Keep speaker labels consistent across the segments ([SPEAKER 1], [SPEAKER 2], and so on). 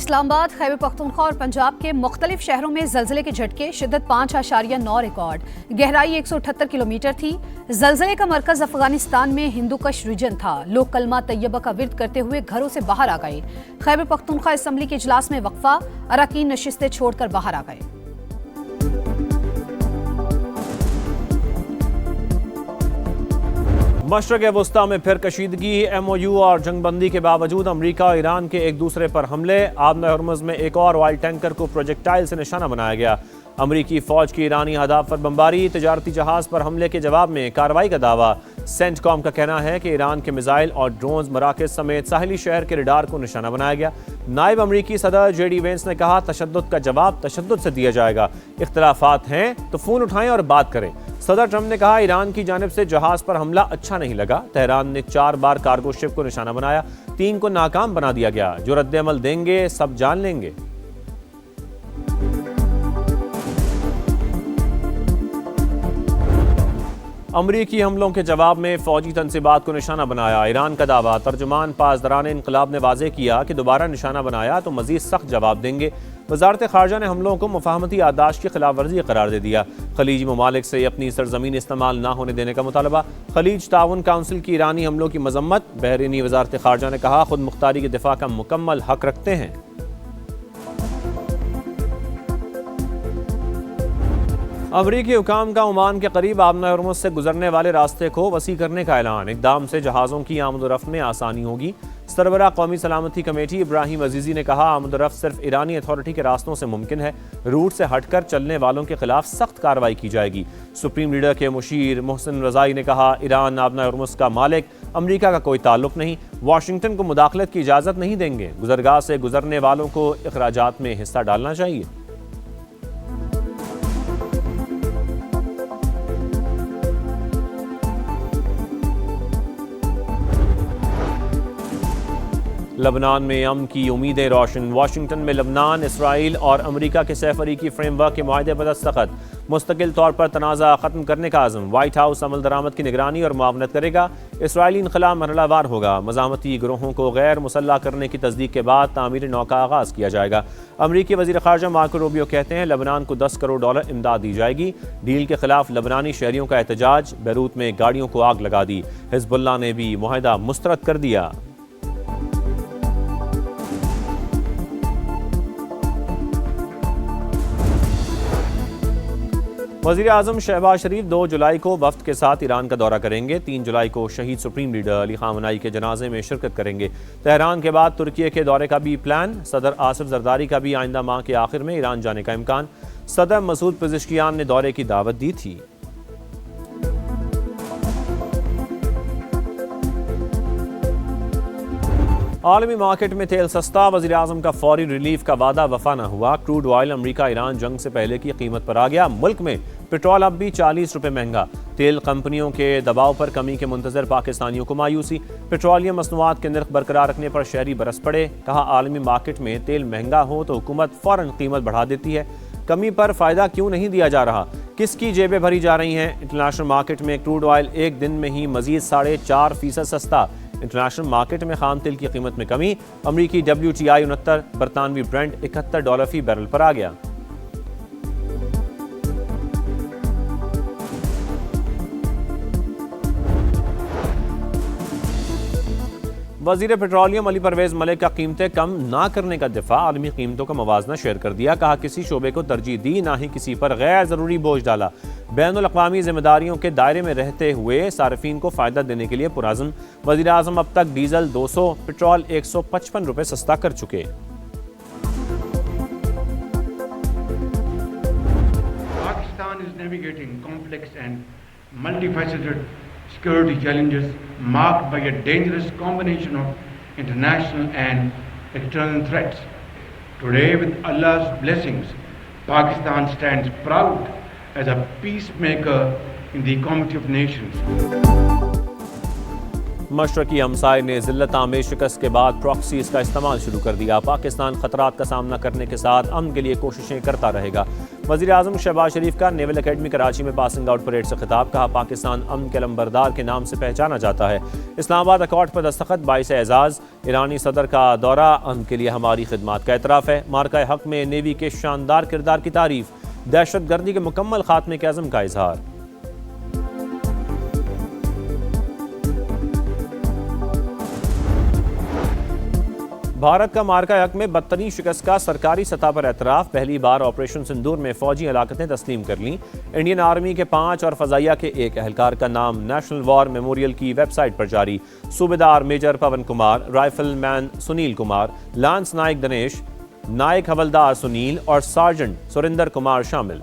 [SPEAKER 1] इस्लामाबाद, खैबर पख्तूनख्वा और पंजाब के मुख्तलिफ शहरों में जल्जले के झटके, शिद्दत 5.9 रिकॉर्ड, गहराई 178 किलोमीटर थी। जल्जले का मरकज अफगानिस्तान में हिंदूकश रीजन था। लोग कलमा तैयबा का विर्द करते हुए घरों से बाहर आ गए। खैबर पख्तूनख्वा असम्बली के इजलास में वक्फा, अरकान नशिस्तें छोड़कर बाहर आ गए।
[SPEAKER 2] मशरक़ वस्ता में फिर कशीदगी, MOU और जंगबंदी के बावजूद अमरीका और ईरान के एक दूसरे पर हमले। आबना हर्मुज़ में एक और ऑयल टैंकर को प्रोजेक्टाइल से निशाना बनाया गया। अमरीकी फ़ौज की ईरानी अहदाफ पर बमबारी, तजारती जहाज़ पर हमले के जवाब में कार्रवाई का दावा। सेंटकॉम का कहना है कि ईरान के मिसाइल और ड्रोन्स मराकज़ समेत साहिली शहर के रडार को निशाना बनाया गया। नायब अमरीकी सदर JD वेंस ने कहा, तशद्दुद का जवाब तशद्दुद से दिया जाएगा। इख्तलाफात हैं तो फ़ोन उठाएं और बात करें। सदर ट्रंप ने कहा, ईरान की जानिब से जहाज़ पर हमला अच्छा नहीं लगा। तेहरान ने 4 बार कार्गो शिप को निशाना बनाया, 3 को नाकाम बना दिया गया। जो रद्द-ए-अमल देंगे सब जान लेंगे। अमरीकी हमलों के जवाब में फौजी तनसीबात को निशाना बनाया। ईरान का दावा, तर्जुमान पासदारान इनकलाब ने वाज़ेह किया कि दोबारा निशाना बनाया तो मज़ीद सख्त जवाब देंगे। वज़ारत ख़ारजा ने हमलों को मुफ़ाहमती आदाश की खिलाफ वर्जी करार दे दिया। खलीजी ममालिक से अपनी सरजमीन इस्तेमाल न होने देने का मुतालबा। खलीज ताउन काउंसिल की ईरानी हमलों की मजम्मत। बहरीनी वज़ारत ख़ारजा ने कहा, खुद मुख्तारी के दिफा का मुकम्मल हक रखते हैं। अमरीकी हुकाम का ओमान के करीब आबना हर्मुज़ से गुजरने वाले रास्ते को वसी करने का ऐलान। इक़दाम से जहाज़ों की आमद-ओ-रफ़्त में आसानी होगी। सरबराह कौमी सलामती कमेटी इब्राहिम अजीज़ी ने कहा, आमद-ओ-रफ़्त सिर्फ ईरानी अथॉरिटी के रास्तों से मुमकिन है। रूट से हटकर चलने वालों के खिलाफ सख्त कार्रवाई की जाएगी। सुप्रीम लीडर के मुशीर मोहसिन रज़ाई ने कहा, ईरान आबना हर्मुज़ का मालिक, अमरीका का कोई ताल्लुक नहीं। वाशिंगटन को मुदाखलत की इजाज़त नहीं देंगे। गुजरगाह से गुजरने वालों को अखराजात में हिस्सा डालना चाहिए। लबनान में अमन की उम्मीदें रोशन। वाशिंगटन में लबनान, इसराइल और अमरीका के सैफरीकी फ्रेमवर्क के मुआहदे पर दस्तखत। मुस्तकिल तौर पर तनाज़ा ख़त्म करने का आज़म। वाइट हाउस अमल दरामद की निगरानी और मुआवनत करेगा। इसराइली इनख़ला मरहलावार होगा। मज़ामती गिरोहों को गैर मुसल्लह करने की तस्दीक के बाद तामीर नौ का आगाज़ किया जाएगा। अमरीकी वज़ीर ख़ारजा मार्को रूबियो कहते हैं, लबनान को $10 करोड़ इमदाद दी जाएगी। डील के खिलाफ लबनानी शहरियों का एहतजाज। बैरूत में गाड़ियों को आग लगा दी। हिज़्बुल्लाह ने भी मुआहदा मुस्तरद कर दिया। वज़ीर आज़म शहबाज शरीफ 2 जुलाई को वफ्द के साथ ईरान का दौरा करेंगे। 3 जुलाई को शहीद सुप्रीम लीडर अली ख़ामनेई के जनाजे में शिरकत करेंगे। तेहरान के बाद तुर्की के दौरे का भी प्लान। सदर आसिफ जरदारी का भी आइंदा माह के आखिर में ईरान जाने का इम्कान। सदर मसूद पेज़ेश्कियान ने दौरे की दावत दी थी। आलमी मार्केट में तेल सस्ता, वज़ीर आज़म का फौरी रिलीफ का वादा वफा न हुआ। क्रूड ऑयल अमरीका ईरान जंग से पहले की कीमत पर आ गया। मुल्क में पेट्रोल अब भी 40 रुपये महंगा। तेल कंपनियों के दबाव पर कमी के मुंतजर पाकिस्तानियों को मायूसी। पेट्रोलियम मसनूआत के नर्ख बरकरार रखने पर शहरी बरस पड़े। कहा, आलमी मार्केट में तेल महंगा हो तो हुकूमत फ़ौरन कीमत बढ़ा देती है। कमी पर फ़ायदा क्यों नहीं दिया जा रहा? किसकी जेबें भरी जा रही हैं? इंटरनेशनल मार्केट में क्रूड ऑयल एक दिन में ही मजीद 4.5% सस्ता। इंटरनेशनल मार्केट में खाम तेल की कीमत में कमी। अमरीकी WTI 69, बरतानवी ब्रेंट $71 फी बैरल पर आ गया। वज़ीर पेट्रोलियम अली परवेज़ मलिक का कीमतें कम ना करने का दिफा। आलमी कीमतों का मवाजना शेयर कर दिया। कहा, किसी शोबे को तरजीह दी, ना ही किसी पर गैर ज़रूरी बोझ डाला। बैनुल अक़वामी ज़िम्मेदारियों के दायरे में रहते हुए सार्फिन को फ़ायदा देने के लिए पुराज़म। वज़ीर आज़म अब तक डीजल 200, पेट्रोल 155 रुपये सस्ता कर चुके।
[SPEAKER 3] Pakistan is navigating complex and multifaceted security challenges marked by a dangerous combination of international and external threats. Today, with Allah's blessings, Pakistan stands proud as a peacemaker in the community of nations.
[SPEAKER 2] मशरकी हमसाय ने जिल्लत आमेज शिकस्त के बाद proxies का इस्तेमाल शुरू कर दिया। पाकिस्तान खतरात का सामना करने के साथ अमन के लिए कोशिशें करता रहेगा। वज़ीर आज़म शहबाज शरीफ का नेवल अकेडमी कराची में पासिंग आउट परेड से खिताब। कहा, पाकिस्तान अमन के लंबरदार के नाम से पहचाना जाता है। इस्लामाबाद अकॉर्ड पर दस्तखत बाइस एजाज़। ईरानी सदर का दौरा अमन के लिए हमारी खिदमत का एतराफ़ है। मार्का हक में नेवी के शानदार किरदार की तारीफ। दहशत गर्दी के मुकम्मल खात्मे के अज़म का इजहार। भारत का मार्का हक में बदतरीन शिकस्त का सरकारी सतह पर एतराफ़। पहली बार ऑपरेशन सिंदूर में फौजी हलाकतें तस्लीम कर लीं। इंडियन आर्मी के 5 और फ़ज़ाइया के 1 एहलकार का नाम नेशनल वॉर मेमोरियल की वेबसाइट पर जारी। सूबेदार मेजर पवन कुमार, राइफलमैन सुनील कुमार, लांस नायक दिनेश, नायक हवलदार सुनील और सार्जेंट सुरिंदर कुमार शामिल।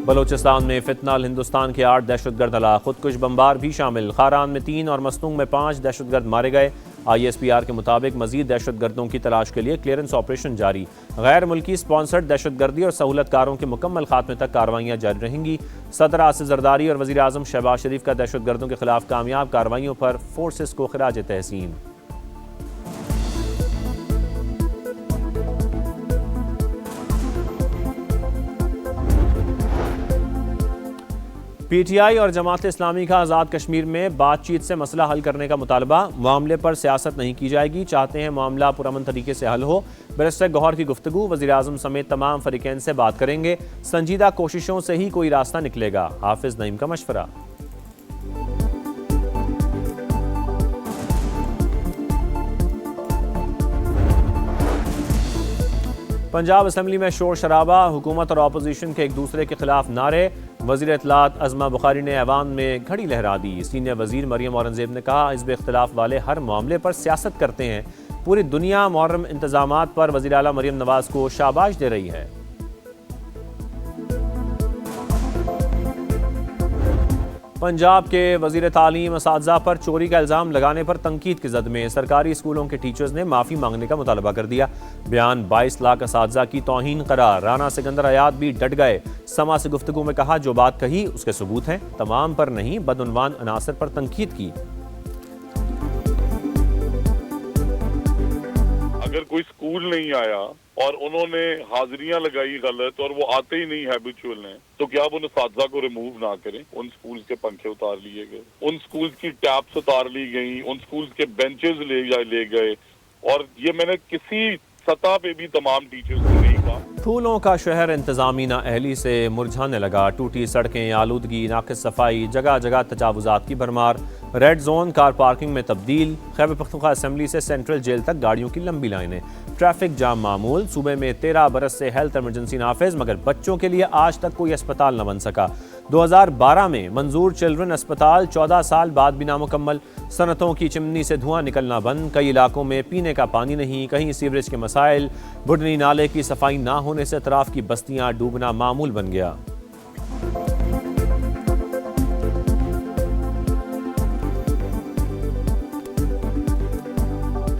[SPEAKER 2] बलोचिस्तान में फितनाल हिंदुस्तान के 8 दहशतगर्द हलाक, खुदकुश बमबार भी शामिल। खारान में 3 और मस्तूंग में 5 दहशतगर्द मारे गए। ISPR के मुताबिक मजीद दहशतगर्दों की तलाश के लिए क्लियरेंस ऑपरेशन जारी। गैर मुल्की स्पॉन्सर्ड दहशतगर्दी और सहूलतकारों के मुकम्मल खात्मे तक कार्रवाइयाँ जारी रहेंगी। सदर आसिफ जरदारी और वज़ीर आज़म शहबाज शरीफ का दहशतगर्दों के खिलाफ कामयाब कार्रवाइयों पर फोर्सेस को खिराज तहसीन। PTI और जमात इस्लामी का आज़ाद कश्मीर में बातचीत से मसला हल करने का मुतालबा। मामले पर सियासत नहीं की जाएगी, चाहते हैं मामला पुरअमन तरीके से हल हो। बैरिस्टर गौहर की गुफ्तगू। वज़ीर आज़म समेत तमाम फरीकैन से बात करेंगे। संजीदा कोशिशों से ही कोई रास्ता निकलेगा। हाफिज नईम का मशवरा। पंजाब असम्बली में शोर शराबा। हुकूमत और अपोजिशन के एक दूसरे के खिलाफ नारे। वज़ीर इत्तलात अज़मा बुखारी ने ऐवान में घड़ी लहरा दी। सीनियर वज़ीर मरियम औरंगज़ेब ने कहा, हिज़्ब इख्तिलाफ वाले हर मामले पर सियासत करते हैं। पूरी दुनिया मुहर्रम इंतज़ामात पर वज़ीर आला मरियम नवाज़ को शाबाश दे रही है। पंजाब के वज़ीर तालीम असातिज़ा पर चोरी का इल्ज़ाम लगाने पर तनकीद की जद में सरकारी स्कूलों के टीचर्स ने माफ़ी मांगने का मुतालबा कर दिया। बयान 22 लाख असातिज़ा की तौहीन करार। राना सिकंदर हयात भी डट गए। समा से गुफ्तगू में कहा, जो बात कही उसके सबूत हैं, तमाम पर नहीं, बदउनवान अनासर पर तनकीद की।
[SPEAKER 4] अगर कोई स्कूल नहीं आया और उन्होंने हाजिरियां लगाई गलत और वो आते ही नहीं हैबिचुअल हैं, तो क्या आप उन असातिज़ा को रिमूव ना करें? उन स्कूल्स के पंखे उतार लिए गए, उन स्कूल्स की टैप्स उतार ली गई, उन स्कूल्स के बेंचेस ले गए। और ये मैंने किसी सतह पे भी तमाम टीचर्स को नहीं कहा।
[SPEAKER 2] फूलों का शहर इंतजामी नाअहली से मुरझाने लगा। टूटी सड़कें, आलूदगी, नाकिस सफाई, जगह जगह तजावुजात की भरमार। रेड जोन कार पार्किंग में तब्दील। खैबर पख्तूनख्वा असम्बली से सेंट्रल जेल तक गाड़ियों की लंबी लाइनें। ट्रैफिक जाम मामूल। सूबे में 13 बरस से हेल्थ इमरजेंसी नाफिज, मगर बच्चों के लिए आज तक कोई अस्पताल न बन सका। 2012 में मंजूर चिल्ड्रन अस्पताल 14 साल बाद भी नामुकम्मल। सनतों की चिमनी से धुआं निकलना बंद। कई इलाकों में पीने का पानी नहीं, कहीं सीवरेज के मसाइल। बुढ़नी नाले की सफाई ना होने से अतराफ की बस्तियां डूबना मामूल बन गया।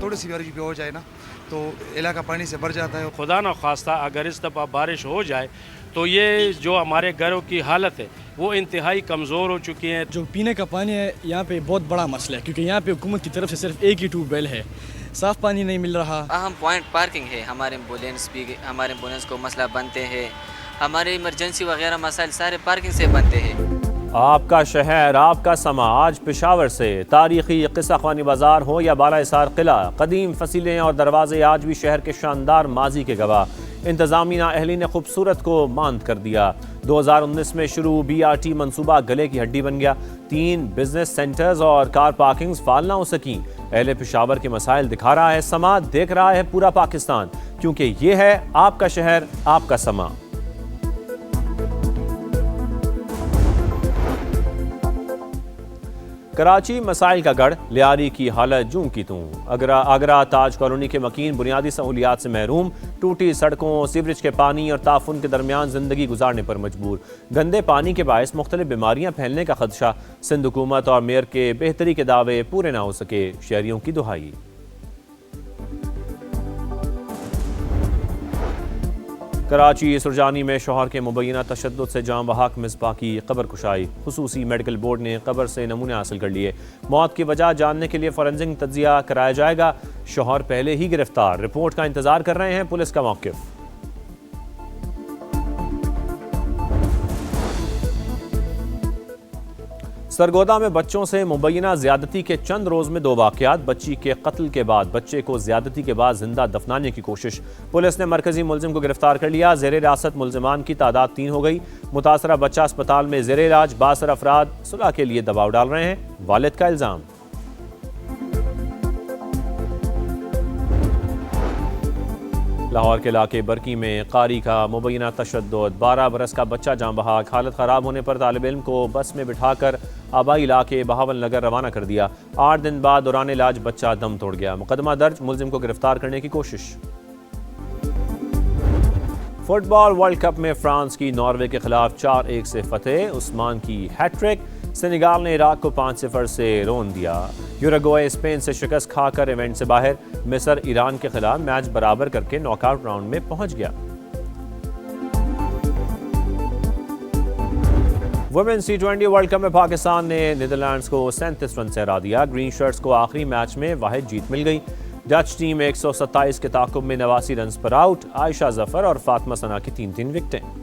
[SPEAKER 5] थोड़ी सी बारिश भी हो जाए ना तो इलाका पानी से भर जाता है।
[SPEAKER 6] खुदा न खास्ता अगर इस दफ़ा बारिश हो जाए तो ये जो हमारे घरों की हालत है वो इंतहाई कमज़ोर हो चुकी है।
[SPEAKER 7] जो पीने का पानी है यहाँ पे बहुत बड़ा मसला है, क्योंकि यहाँ पे हुकूमत की तरफ से सिर्फ एक ही ट्यूबवेल है, साफ़ पानी नहीं मिल रहा।
[SPEAKER 8] अहम पॉइंट पार्किंग है। हमारे एम्बुलेंस को मसला बनते हैं, हमारे इमरजेंसी वगैरह मसाइल सारे पार्किंग से बनते हैं।
[SPEAKER 2] आपका शहर, आपका समा। आज पेशावर से तारीखी किस्सा ख़वानी बाजार हो या बाला हिसार किला, कदीम फसीलें और दरवाजे आज भी शहर के शानदार माजी के गवाह। इंतजामी नाअहली ने खूबसूरत को मांद कर दिया। 2019 में शुरू BRT मंसूबा गले की हड्डी बन गया। 3 बिजनेस सेंटर्स और कार पार्किंग्स फाल ना हो सकी। अहले पेशावर के मसाइल दिखा रहा है समा, देख रहा है पूरा पाकिस्तान, क्योंकि ये है आपका शहर, आपका समा। कराची मसाइल का गढ़, लियारी की हालत जूं की तूं। आगरा ताज कॉलोनी के मकीन बुनियादी सहूलियात से महरूम। टूटी सड़कों, सीवरेज के पानी और ताफुन के दरमियान जिंदगी गुजारने पर मजबूर। गंदे पानी के बायस मुख्तलिफ बीमारियां फैलने का खदशा। सिंध हुकूमत और मेयर के बेहतरी के दावे पूरे ना हो सके, शहरियों की दुहाई। कराची सुरजानी में शौहर के मुबैना तशद्दुद से जाँ बहक मिसबा की कब्र कुशाई। खुसूसी मेडिकल बोर्ड ने कब्र से नमूने हासिल कर लिए। मौत की वजह जानने के लिए फॉरेंसिक तज्जिया कराया जाएगा। शौहर पहले ही गिरफ्तार, रिपोर्ट का इंतजार कर रहे हैं पुलिस का मौक़िफ़। सरगोदा में बच्चों से मुबैना ज्यादती के चंद रोज में 2 वाक़यात। बच्ची के कत्ल के बाद बच्चे को ज्यादती के बाद जिंदा दफनाने की कोशिश। पुलिस ने मरकजी मुलजिम को गिरफ्तार कर लिया। ज़ेरे हिरासत मुलजिमान की तादाद 3 हो गई। मुतासरा बच्चा अस्पताल में ज़ेरे इलाज। 62 अफराद सुलह के लिए दबाव डाल रहे हैं। वालिद का इल्जाम। लाहौर के इलाके बरकी में कारी का मुबैना तशद्दुद। 12 बरस का बच्चा जाँ बहक। हालत ख़राब होने पर तालिब इल्म को बस में बिठाकर आबाई इलाके बहावल नगर रवाना कर दिया। 8 दिन बाद दौरान इलाज बच्चा दम तोड़ गया। मुकदमा दर्ज, मुलजिम को गिरफ्तार करने की कोशिश। फुटबॉल वर्ल्ड कप में फ्रांस की नॉर्वे के खिलाफ 4-1 से फतेह। उस्मान की हैट्रिक। सेनेगाल ने इराक को 5-0 से रोन दिया। यूरुग्वे स्पेन से शिकस्त खाकर इवेंट से बाहर। मिस्र ईरान के खिलाफ मैच बराबर करके नॉकआउट राउंड में पहुंच गया। वुमेन्स T20 वर्ल्ड कप में पाकिस्तान ने नीदरलैंड्स को 37 रन से हरा दिया। ग्रीन शर्ट्स को आखिरी मैच में वाहिद जीत मिल गई। डच टीम 127 के ताकुब में 89 रन पर आउट। आयशा जफर और फातिमा सना की 3-3 विकेटें।